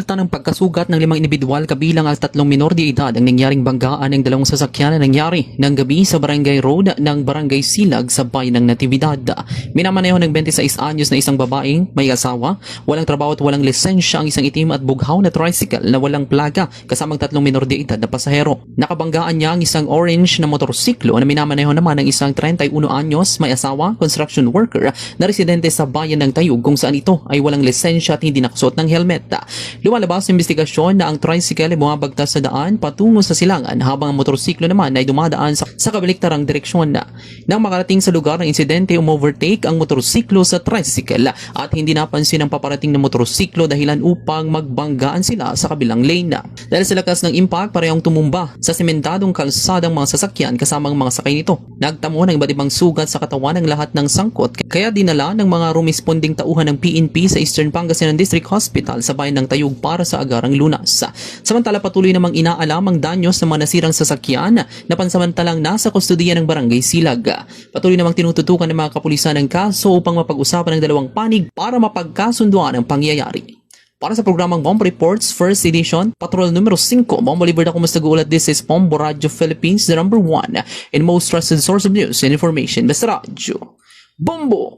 Resulta ng pagkasugat ng 5 individual kabilang ang 3 minor de edad ang nangyaring banggaan ng 2 sasakyan na nangyari ng gabi sa Barangay Road ng Barangay Silag sa bayan ng Natividad. Minamaneho ng 26 anyos na isang babaeng may asawa, walang trabaho at walang lisensya ang isang itim at bughaw na tricycle na walang plaga kasamang 3 minor de edad na pasahero. Nakabanggaan niya ang isang orange na motorsiklo na minamaneho naman ng isang 31 anyos may asawa, construction worker na residente sa bayan ng Tayug kung saan ito ay walang lisensya at hindi nakasuot ng helmet. Lumalabas sa investigasyon na ang tricycle ay bumabagtas sa daan patungo sa silangan habang ang motorsiklo naman ay dumadaan sa kabaliktarang direksyon. Nang makarating sa lugar ng insidente, umovertake ang motorsiklo sa tricycle at hindi napansin ang paparating na motorsiklo dahilan upang magbanggaan sila sa kabilang lane. Dahil sa lakas ng impact, parehong tumumba sa sementadong kalsadang mga sasakyan kasama ang mga sakay nito. Nagtamo ng iba't ibang sugat sa katawan ng lahat ng sangkot kaya dinala ng mga rumesponding tauhan ng PNP sa Eastern Pangasinan District Hospital sa bayan ng Tayug para sa agarang lunas. Samantala patuloy namang inaalam ang danyos ng mga nasirang sasakyan na pansamantalang nasa kustodiya ng Barangay Silag. Patuloy namang tinututukan ng mga kapulisan ng kaso upang mapag-usapan ng dalawang panig para mapagkasunduan ang pangyayari. Para sa programang Bomb Reports First Edition, Patrol numero 5, Bombo Libre na kumusta gulat. This is Bombo Radio Philippines, the #1 and most trusted source of news and information. Basta Radyo Bombo!